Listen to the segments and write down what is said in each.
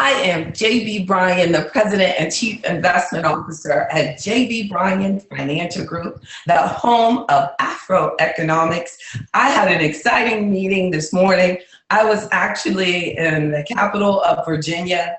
I am JB Bryan, the President and Chief Investment Officer at JB Bryan Financial Group, the home of AfroEconomics. I had an exciting meeting this morning. I was actually in the capital of Virginia,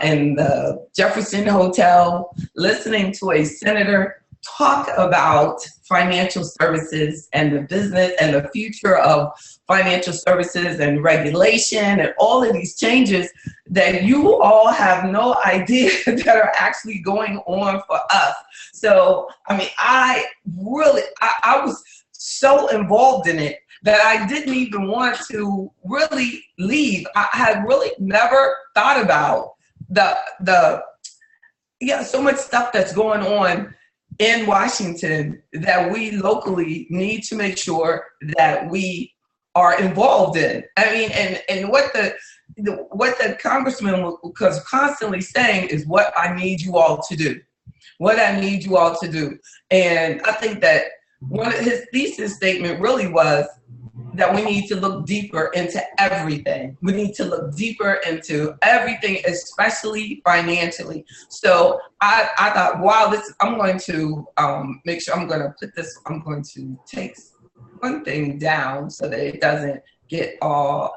in the Jefferson Hotel, listening to a senator talk about financial services and the business and the future of financial services and regulation and all of these changes that you all have no idea that are actually going on for us. So, I mean, I was so involved in it that I didn't even want to really leave. I had really never thought about so much stuff that's going on in Washington that we locally need to make sure that we are involved in. I mean, and what the congressman was constantly saying is what I need you all to do. What I need you all to do. And I think that one of his thesis statement really was that we need to look deeper into everything. We need to look deeper into everything, especially financially. So I thought, wow, I'm going to make sure I'm going to take one thing down so that it doesn't get all,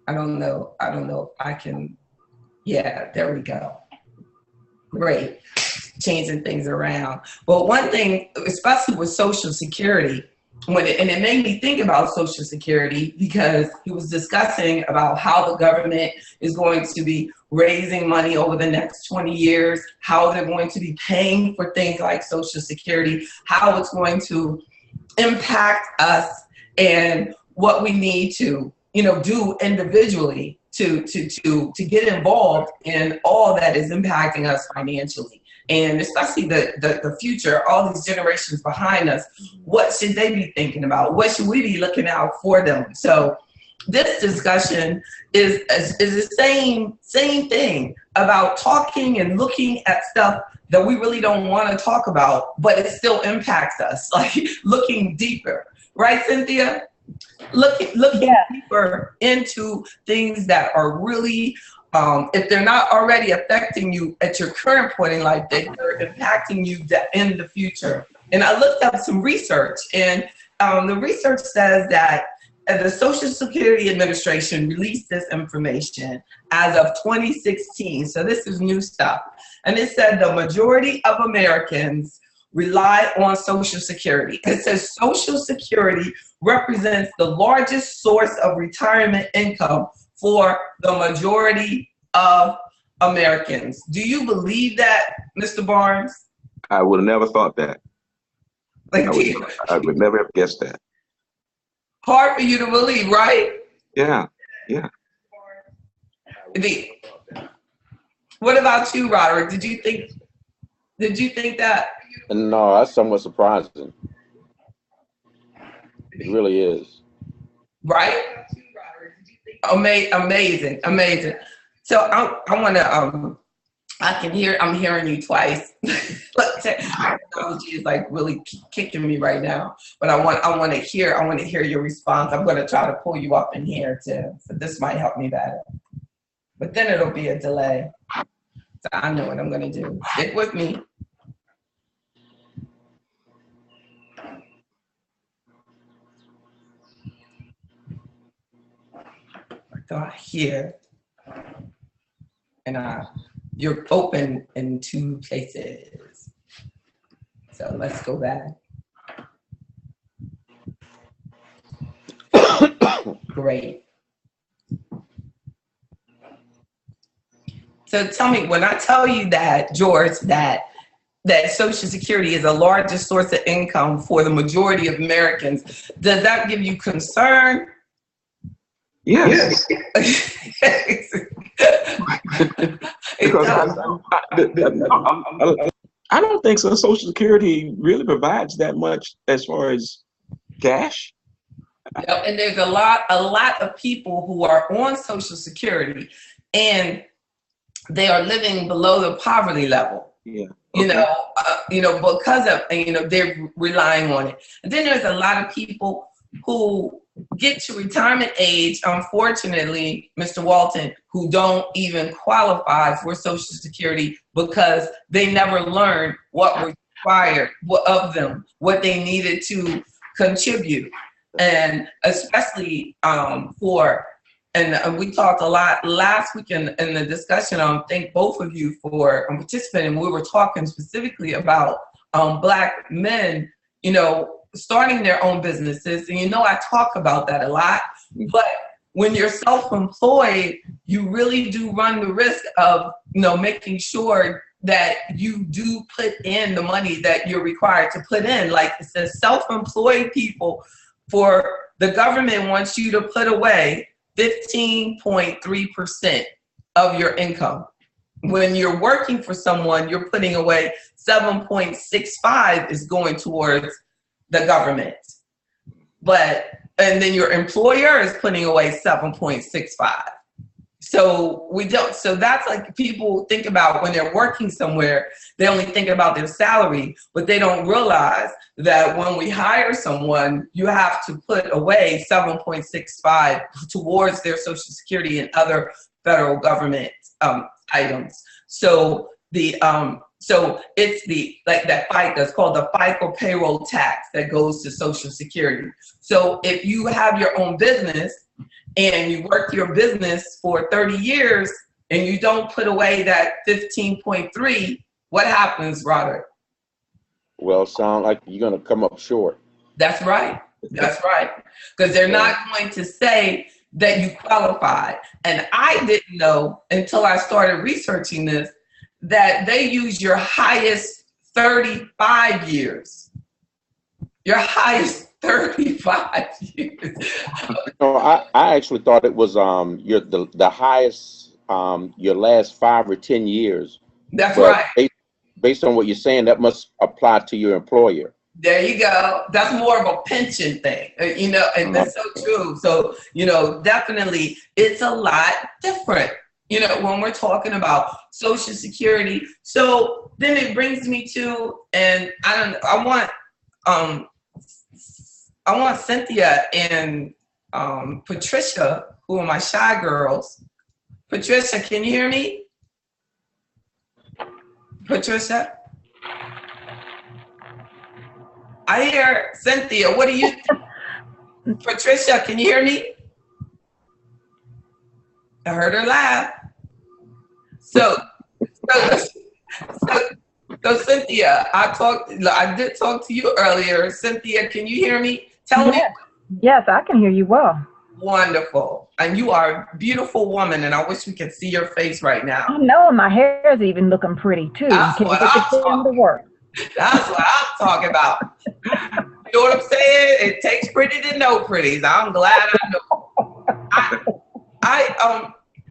I don't know if I can, yeah, there we go. Great, changing things around. But one thing, especially with Social Security, and it made me think about Social Security because he was discussing about how the government is going to be raising money over the next 20 years, how they're going to be paying for things like Social Security, how it's going to impact us, and what we need to, do individually to get involved in all that is impacting us financially. And especially the future, all these generations behind us, what should they be thinking about? What should we be looking out for them? So this discussion is the same thing about talking and looking at stuff that we really don't want to talk about, but it still impacts us, like looking deeper. Right, Cynthia? Looking deeper into things that are really, if they're not already affecting you at your current point in life, that they're impacting you in the future. And I looked up some research, and the research says that the Social Security Administration released this information as of 2016. So this is new stuff. And it said the majority of Americans rely on Social Security. It says Social Security represents the largest source of retirement income for the majority of Americans. Do you believe that, Mr. Barnes? I would have never thought that. I would never have guessed that. Hard for you to believe, right? Yeah. What about you, Roderick? Did you think that? No, that's somewhat surprising. It really is. Right? Amazing. So I want to, I'm hearing you twice. Technology is like really kicking me right now, but I want to hear your response. I'm going to try to pull you up in here too. So this might help me better, but then it'll be a delay. So I know what I'm going to do. Stick with me. Got here, and you're open in two places. So let's go back. Great. So tell me, when I tell you that, George, that Social Security is the largest source of income for the majority of Americans, does that give you concern? Yes. Because I don't think so. Social Security really provides that much as far as cash. And there's a lot of people who are on Social Security and they are living below the poverty level. Yeah. Because of, they're relying on it. And then there's a lot of people who get to retirement age, unfortunately, Mr. Walton, who don't even qualify for Social Security because they never learned what was required of them, what they needed to contribute. And especially and we talked a lot last week in the discussion. Thank both of you for participating. We were talking specifically about Black men, starting their own businesses. And I talk about that a lot. But when you're self-employed, you really do run the risk of, making sure that you do put in the money that you're required to put in. Like it says, self-employed people, for the government wants you to put away 15.3% of your income. When you're working for someone, you're putting away 7.65 is going towards the government. And then your employer is putting away 7.65. So that's like people think about when they're working somewhere, they only think about their salary, but they don't realize that when we hire someone, you have to put away 7.65 towards their Social Security and other federal government items. So it's that's called the FICA payroll tax that goes to Social Security. So if you have your own business and you work your business for 30 years and you don't put away that 15.3, what happens, Roderick? Well, sound like you're going to come up short. That's right. That's right. Because they're not going to say that you qualify. And I didn't know until I started researching this that they use your highest 35 years. Your highest 35 years. No, I actually thought it was the highest your last 5 or 10 years. That's but right. Based on what you're saying, that must apply to your employer. There you go. That's more of a pension thing, and that's so true. So, definitely it's a lot different, when we're talking about Social Security. So then it brings me to, and I want Cynthia and Patricia, who are my shy girls. Patricia, can you hear me? Patricia? I hear Cynthia. What do you think? Patricia, can you hear me? I heard her laugh. So Cynthia, I did talk to you earlier. Cynthia, can you hear me? Tell me. Yes, I can hear you well. Wonderful. And you are a beautiful woman, and I wish we could see your face right now. I know, my hair is even looking pretty too. That's what I'm talking about. You know what I'm saying? It takes pretty to know pretties. I'm glad I know.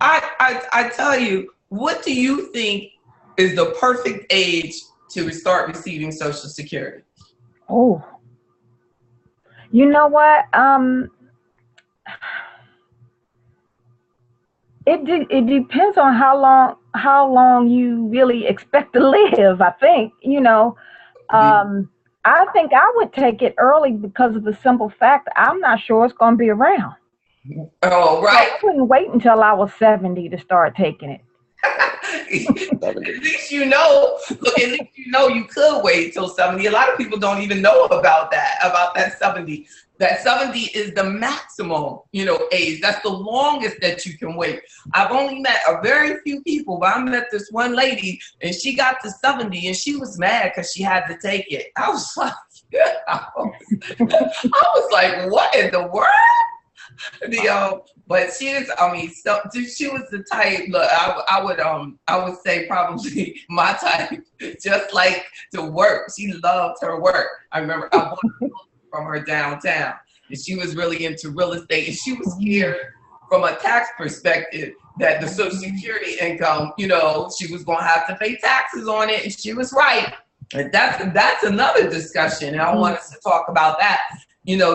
I tell you, what do you think is the perfect age to start receiving Social Security? Oh, you know what? It depends on how long you really expect to live. I think, I think I would take it early because of the simple fact I'm not sure it's going to be around. Oh, right. So I wouldn't wait until I was 70 to start taking it. At least you know you could wait till 70. A lot of people don't even know about that 70. That 70 is the maximum, age. That's the longest that you can wait. I've only met a very few people, but I met this one lady and she got to 70 and she was mad because she had to take it. I was like, what in the world? But she was the type. Look, I would say probably my type. Just like to work, she loved her work. I remember I bought from her downtown, and she was really into real estate, and she was scared from a tax perspective that the Social Security income, she was gonna have to pay taxes on it, and she was right. And that's another discussion, and I want us to talk about that,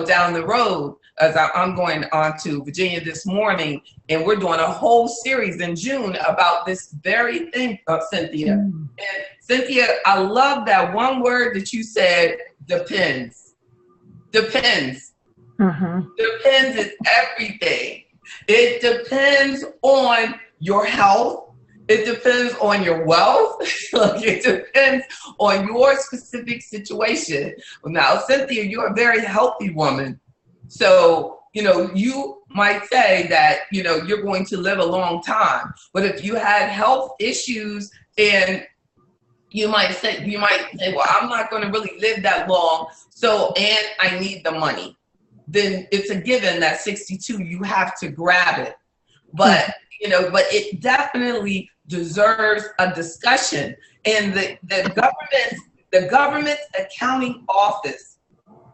down the road. As I'm going on to Virginia this morning, and we're doing a whole series in June about this very thing, Cynthia. And Cynthia, I love that one word that you said, depends. Depends. Mm-hmm. Depends is everything. It depends on your health. It depends on your wealth. Like, it depends on your specific situation. Now, Cynthia, you're a very healthy woman. So, you might say that, you're going to live a long time. But if you had health issues, and you might say, well, I'm not going to really live that long. So, and I need the money. Then it's a given that 62, you have to grab it. But, but it definitely deserves a discussion. And the government's accounting office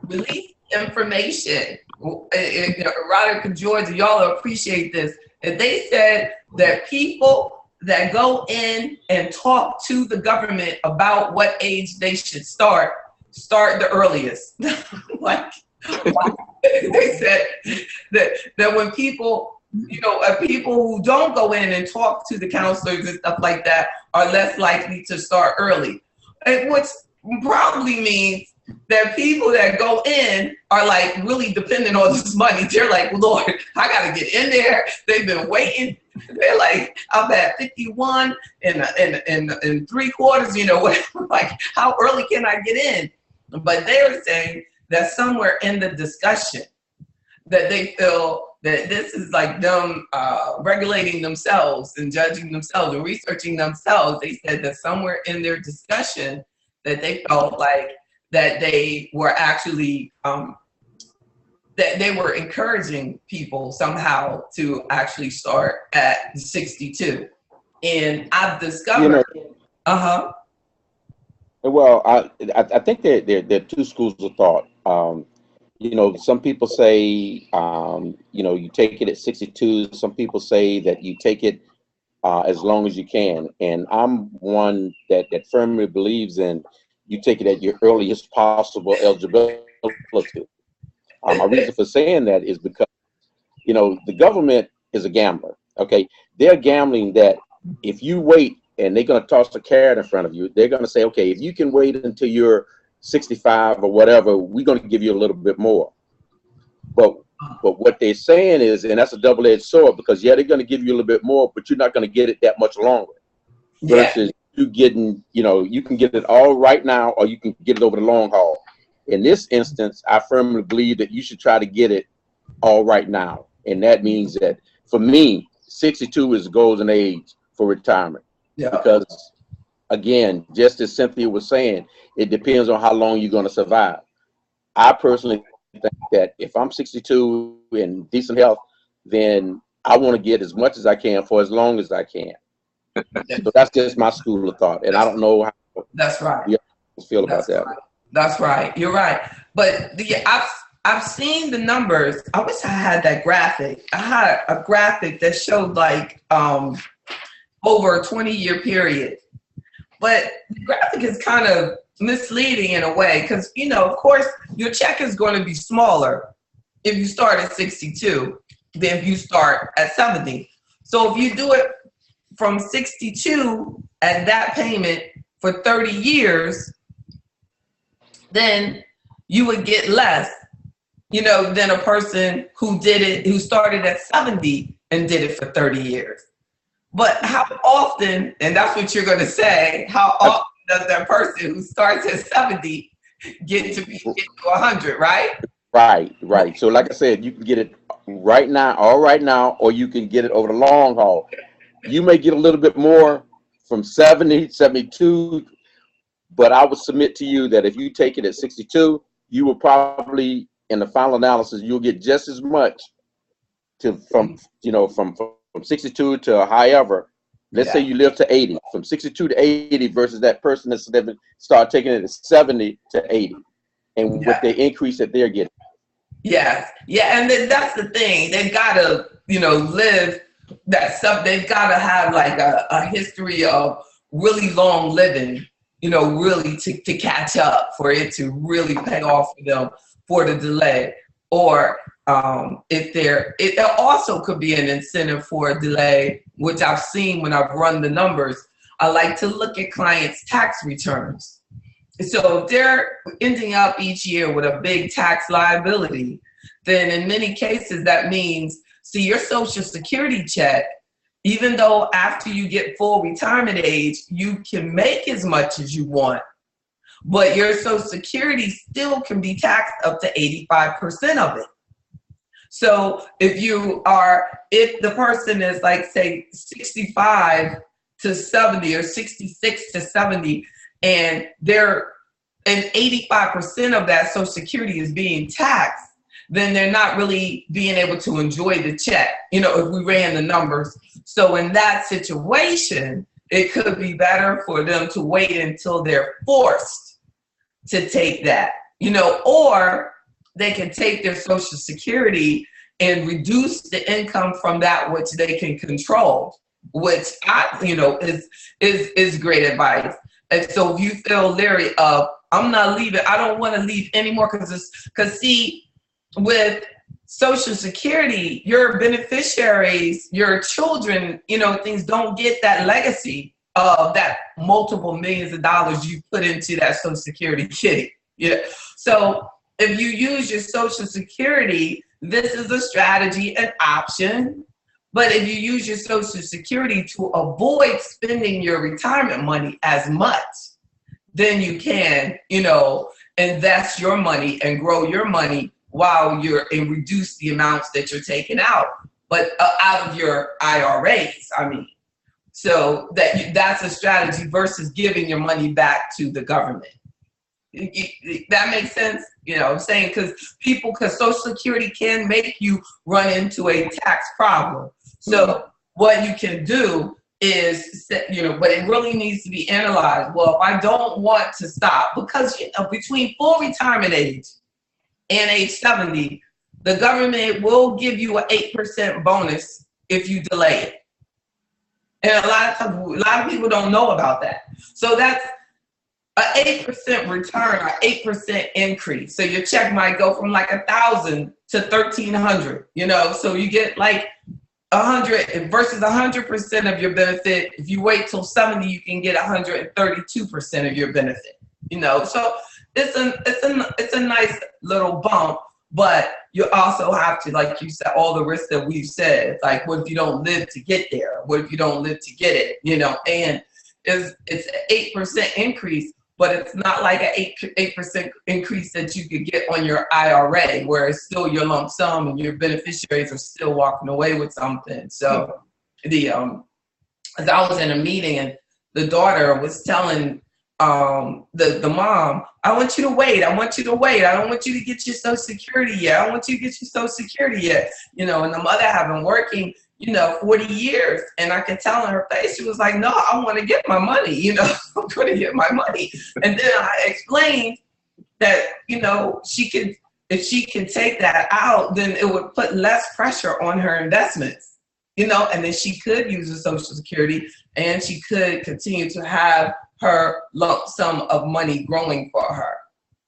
released information. Roderick and George, y'all will appreciate this. And they said that people that go in and talk to the government about what age they should start the earliest. Like, they said that when people, people who don't go in and talk to the counselors and stuff like that are less likely to start early. And which probably means that people that go in are like really dependent on this money. They're like, Lord, I got to get in there. They've been waiting. They're like, I'm at 51 and 3/4, whatever. Like, how early can I get in? But they're saying that somewhere in the discussion that they feel that this is like them regulating themselves and judging themselves and researching themselves. They said that somewhere in their discussion that they felt like that they were actually, that they were encouraging people somehow to actually start at 62. And I've discovered, Well, I think there are two schools of thought. Some people say, you take it at 62. Some people say that you take it as long as you can. And I'm one that firmly believes in you take it at your earliest possible eligibility. My reason for saying that is because, the government is a gambler. Okay, they're gambling that if you wait and they're going to toss a carrot in front of you, they're going to say, okay, if you can wait until you're 65 or whatever, we're going to give you a little bit more. But what they're saying is, and that's a double-edged sword, because they're going to give you a little bit more, but you're not going to get it that much longer. Versus you getting, you can get it all right now, or you can get it over the long haul. In this instance, I firmly believe that you should try to get it all right now. And that means that for me, 62 is the golden age for retirement. Yeah. Because again, just as Cynthia was saying, it depends on how long you're going to survive. I personally think that if I'm 62 in decent health, then I want to get as much as I can for as long as I can. So that's just my school of thought. And I don't know how that's right. You feel about that. Right. That's right. You're right. But I've seen the numbers. I wish I had that graphic. I had a graphic that showed like over a 20-year period. But the graphic is kind of misleading in a way because, of course, your check is going to be smaller if you start at 62 than if you start at 70. So if you do it from 62 at that payment for 30 years, then you would get less, than a person who started at 70 and did it for 30 years. But how often, and that's what you're going to say, how often does that person who starts at 70 get to 100, right? Right. So like I said, you can get it right now, or you can get it over the long haul. You may get a little bit more from 70, 72, but I would submit to you that if you take it at 62, you will probably, in the final analysis, you'll get just as much from 62 to however. Let's say you live to 80, from 62 to 80 versus that person that's start taking it at 70 to 80, and with the increase that they're getting. Yes, and that's the thing. They've got to, live that stuff. They've got to have like a history of really long living, really to catch up for it to really pay off for them for the delay. Or it also could be an incentive for a delay, which I've seen when I've run the numbers. I like to look at clients' tax returns. So if they're ending up each year with a big tax liability, then in many cases that means, see, your Social Security check, even though after you get full retirement age, you can make as much as you want, but your Social Security still can be taxed up to 85% of it. So if the person is like, say, 65 to 70 or 66 to 70, and 85% of that Social Security is being taxed, then they're not really being able to enjoy the check, if we ran the numbers. So in that situation, it could be better for them to wait until they're forced to take that, or they can take their Social Security and reduce the income from that which they can control, which is great advice. And so if you feel leery of, I'm not leaving, I don't want to leave anymore, because see, with Social Security, your beneficiaries, your children, things don't get that legacy of that multiple millions of dollars you put into that Social Security kitty. Yeah. So if you use your Social Security, this is a strategy, an option. But if you use your Social Security to avoid spending your retirement money as much, then you can, invest your money and grow your money while and reduce the amounts that you're taking out, but out of your IRAs, So that's a strategy versus giving your money back to the government. That makes sense? I'm saying, because Social Security can make you run into a tax problem. So what you can do is, but it really needs to be analyzed. Well, if I don't want to stop, because between full retirement age and age 70, the government will give you an 8% bonus if you delay it. And a lot of people don't know about that. So that's an 8% return, or 8% increase. So your check might go from like 1,000 to 1,300, so you get like 100 versus 100% of your benefit. If you wait till 70, you can get 132% of your benefit, so it's a nice little bump, but you also have to, like you said, all the risks that we've said, like, what if you don't live to get there? What if you don't live to get it? And it's an 8% increase, but it's not like an 8% increase that you could get on your IRA, where it's still your lump sum and your beneficiaries are still walking away with something. So as I was in a meeting and the daughter was telling the mom, I want you to wait. I don't want you to get your Social Security yet. I don't want you to get your Social Security yet. And the mother had been working, 40 years. And I could tell in her face, she was like, no, I want to get my money. I'm going to get my money. And then I explained that, if she can take that out, then it would put less pressure on her investments, and then she could use the Social Security and she could continue to have her lump sum of money growing for her.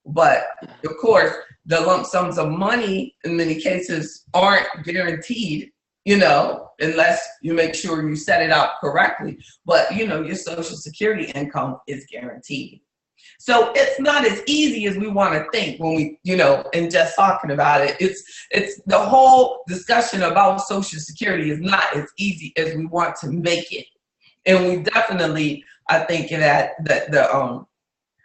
But of course, the lump sums of money in many cases aren't guaranteed, unless you make sure you set it out correctly. But, your Social Security income is guaranteed. So it's not as easy as we want to think when we, and just talking about it. It's the whole discussion about Social Security is not as easy as we want to make it. And we definitely, I think that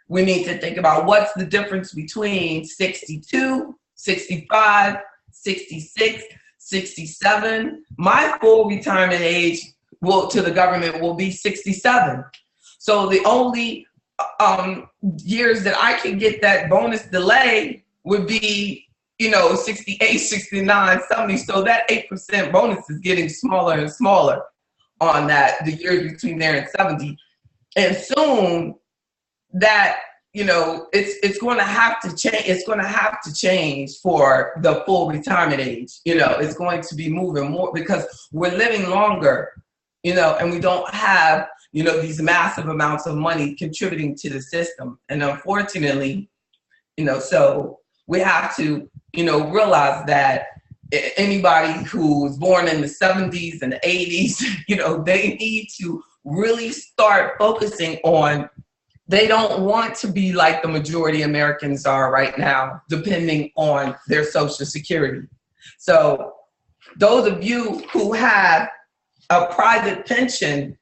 we need to think about what's the difference between 62, 65, 66, 67. My full retirement age to the government will be 67. So the only years that I can get that bonus delay would be, 68, 69, 70. So that 8% bonus is getting smaller and smaller on that, the years between there and 70. And soon that, it's going to have to change. It's going to have to change for the full retirement age. It's going to be moving more because we're living longer, and we don't have, these massive amounts of money contributing to the system. And unfortunately, so we have to, realize that anybody who was born in the 70s and the 80s, they need to really start focusing on they don't want to be like the majority Americans are right now, depending on their Social Security. So those of you who have a private pension,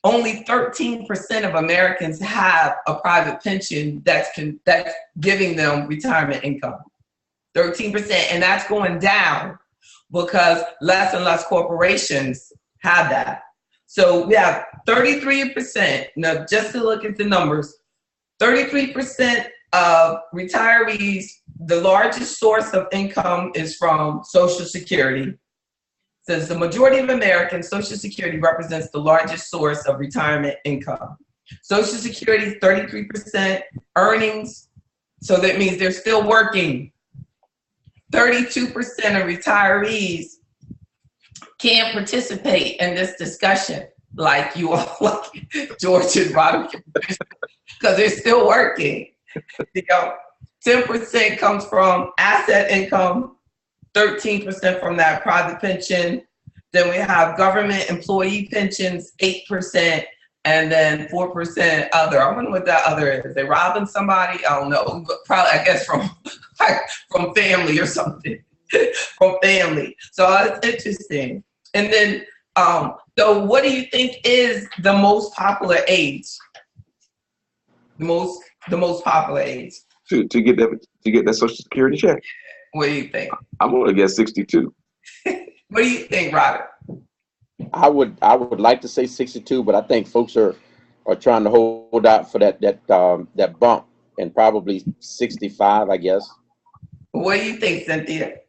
only 13% of Americans have a private pension that's giving them retirement income. 13%, and that's going down because less and less corporations have that. So we have 33%, now just to look at the numbers, 33% of retirees, the largest source of income is from Social Security. Says the majority of Americans, Social Security represents the largest source of retirement income. Social Security is 33% earnings, so that means they're still working. 32% of retirees can't participate in this discussion like you all, like George and Roderick, because they're still working. 10% comes from asset income, 13% from that private pension. Then we have government employee pensions, 8%, and then 4% other. I wonder what that other is. They robbing somebody? I don't know. But probably, I guess, from family or something. From family. So it's interesting. And then, so what do you think is the most popular age? The most popular age to get that Social Security check. What do you think? I'm gonna guess 62. What do you think, Robert? I would like to say 62, but I think folks are trying to hold out for that bump, and probably 65, I guess. What do you think, Cynthia?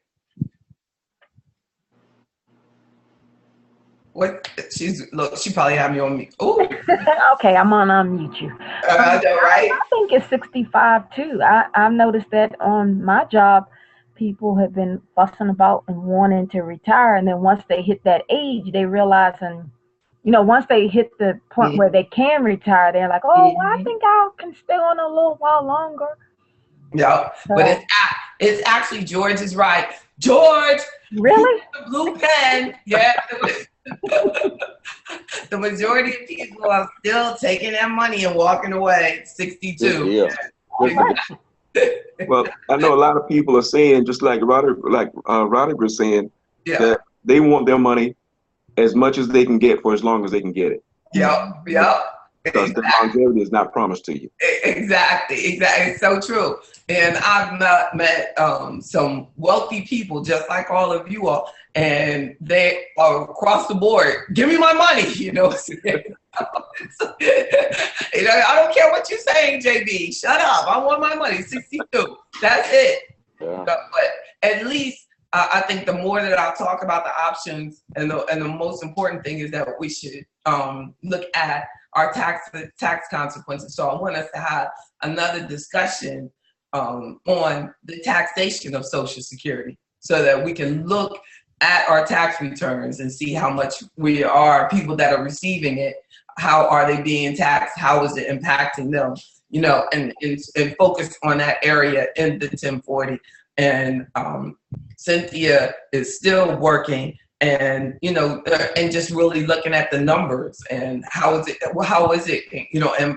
What? She probably had me on mute. Ooh. Okay, I'm gonna unmute you. I know, right? I think it's 65 too. I've noticed that on my job, people have been fussing about and wanting to retire, and then once they hit that age, they realize, and once they hit the point where they can retire, they're like, oh, well, I think I can stay on a little while longer. Yeah, so, but it's actually, George is right. George, really? The blue pen, yeah. The majority of people are still taking their money and walking away. 62. Yeah. Well, I know a lot of people are saying, just like Roderick was saying, that they want their money as much as they can get for as long as they can get it. Yep. Because the longevity is not promised to you. Exactly. It's so true. And I've met some wealthy people, just like all of you all, and they are across the board. Give me my money, I don't care what you're saying, JB. Shut up. I want my money. 62. That's it. Yeah. But at least I think the more that I talk about the options, and the most important thing is that we should look at our tax consequences. So I want us to have another discussion on the taxation of Social Security, so that we can look at our tax returns and see how much people that are receiving it, how are they being taxed, how is it impacting them, and focus on that area in the 1040. And Cynthia is still working, and and just really looking at the numbers and how is it, and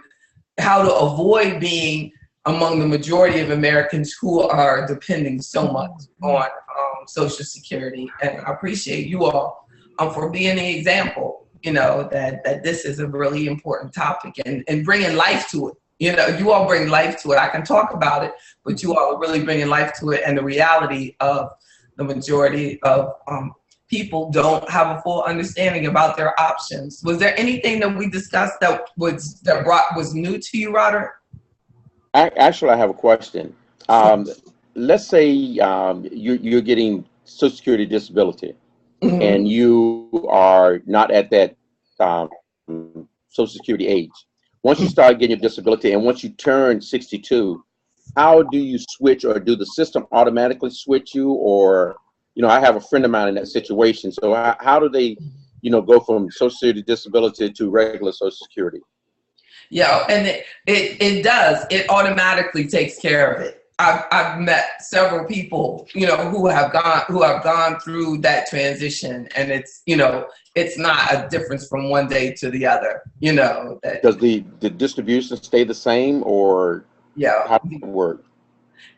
how to avoid being among the majority of Americans who are depending so much on Social Security. And I appreciate you all for being the example, that this is a really important topic, and bringing life to it. You all bring life to it. I can talk about it, but you all are really bringing life to it, and the reality of the majority of people don't have a full understanding about their options. Was there anything that we discussed that was new to you, Roderick? Actually, I have a question. Let's say you're getting Social Security disability, and you are not at that Social Security age. Once you start getting your disability, and once you turn 62, how do you switch, or do the system automatically switch you? Or, I have a friend of mine in that situation. So how do they, go from Social Security disability to regular Social Security? Yeah, and it does. It automatically takes care of it. I've met several people, you know, who have gone through that transition, and it's, you know, it's not a difference from one day to the other, you know. Does the distribution stay the same, or how does it work?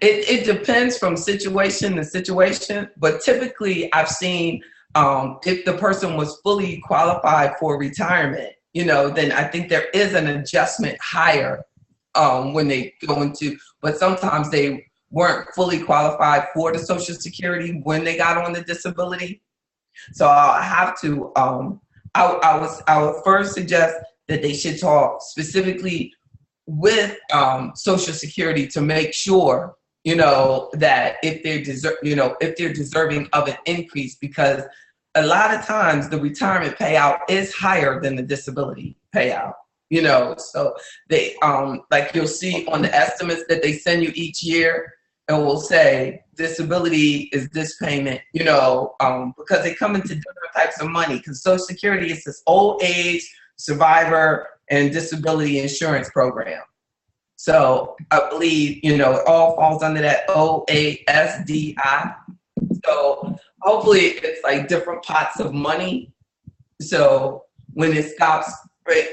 It depends from situation to situation, but typically I've seen if the person was fully qualified for retirement, you know, then I think there is an adjustment higher when they go into, but sometimes they weren't fully qualified for the Social Security when they got on the disability. So I'll have to, I would first suggest that they should talk specifically with Social Security to make sure, you know, that if they're deserving of an increase, because a lot of times the retirement payout is higher than the disability payout, you know. So they, like you'll see on the estimates that they send you each year, and will say disability is this payment, you know, because they come into different types of money, because Social Security is this old age, survivor, and disability insurance program. So I believe, you know, it all falls under that OASDI. So hopefully it's like different pots of money. So when it stops, right,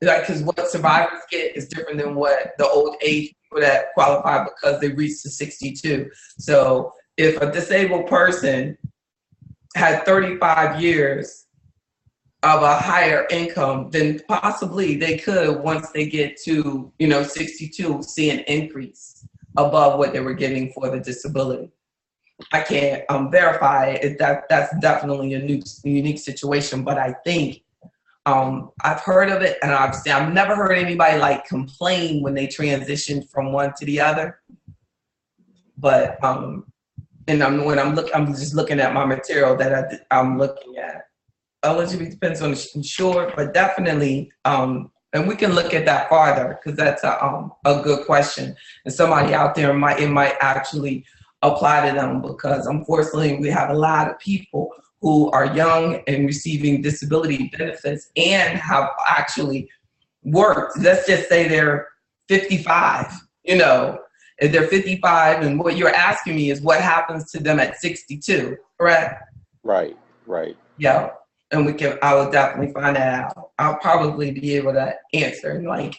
like, because what survivors get is different than what the old age people that qualify because they reached the 62. So if a disabled person had 35 years of a higher income, then possibly they could, once they get to, you know, 62, see an increase above what they were getting for the disability. I can't verify it. That's definitely a unique situation, but I think I've heard of it, and I've never heard anybody like complain when they transition from one to the other. But and I'm just looking at my material that I'm looking at. Eligibility depends on the insured, but definitely, and we can look at that farther, because that's a good question, and somebody out there might actually apply to them, because unfortunately we have a lot of people who are young and receiving disability benefits and have actually worked. Let's just say they're 55, you know, if they're 55, and what you're asking me is what happens to them at 62, correct? Right. Yeah, and I will definitely find that out. I'll probably be able to answer in like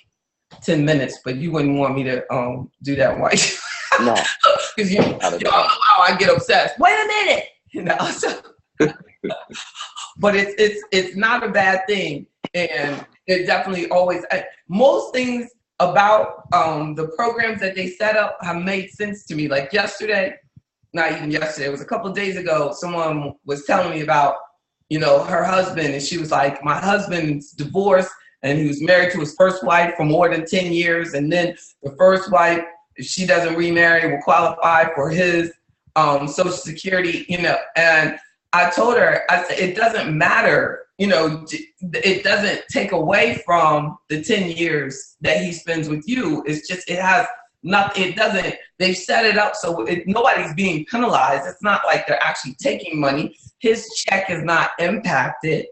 10 minutes, but you wouldn't want me to do that while no. Because you know how I get obsessed. Wait a minute, you know. So, but it's not a bad thing, and it definitely always. Most things about the programs that they set up have made sense to me. Like yesterday, not even yesterday, it was a couple of days ago. Someone was telling me about, you know, her husband, and she was like, my husband's divorced, and he was married to his first wife for more than 10 years, and then the first wife, if she doesn't remarry, will qualify for his Social Security, you know. And I told her, I said, it doesn't matter, you know, it doesn't take away from the 10 years that he spends with you. It's just, they've set it up so nobody's being penalized. It's not like they're actually taking money. His check is not impacted.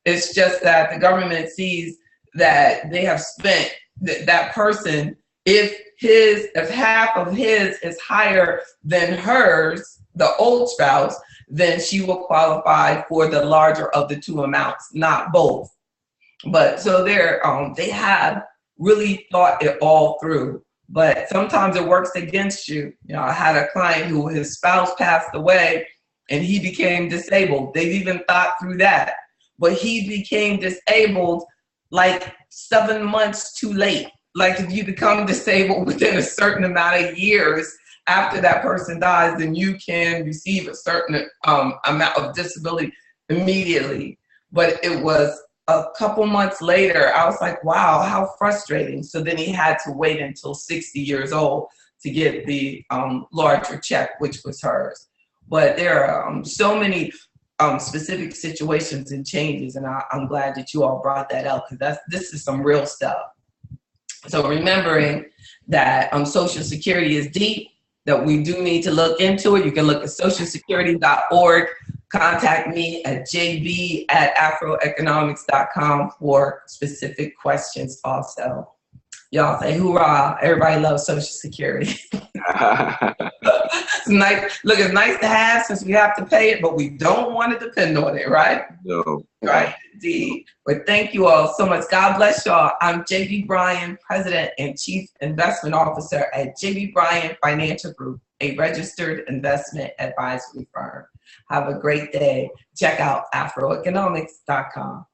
It's just that the government sees that they have spent that person, if half of his is higher than hers, the old spouse, then she will qualify for the larger of the two amounts, not both. But so they have really thought it all through. But sometimes it works against you. You know, I had a client who his spouse passed away and he became disabled. They've even thought through that. But he became disabled like 7 months too late. Like if you become disabled within a certain amount of years after that person dies, then you can receive a certain amount of disability immediately. But it was a couple months later, I was like, wow, how frustrating. So then he had to wait until 60 years old to get the larger check, which was hers. But there are so many specific situations and changes, and I'm glad that you all brought that up, because this is some real stuff. So remembering that Social Security is deep, that we do need to look into it. You can look at socialsecurity.org. Contact me at jb@afroeconomics.com for specific questions also. Y'all say hoorah. Everybody loves Social Security. It's nice. Look, it's nice to have since we have to pay it, but we don't want to depend on it, right? No. Right, indeed. But thank you all so much. God bless y'all. I'm JB Bryan, President and Chief Investment Officer at JB Bryan Financial Group, a registered investment advisory firm. Have a great day. Check out AfroEconomics.com.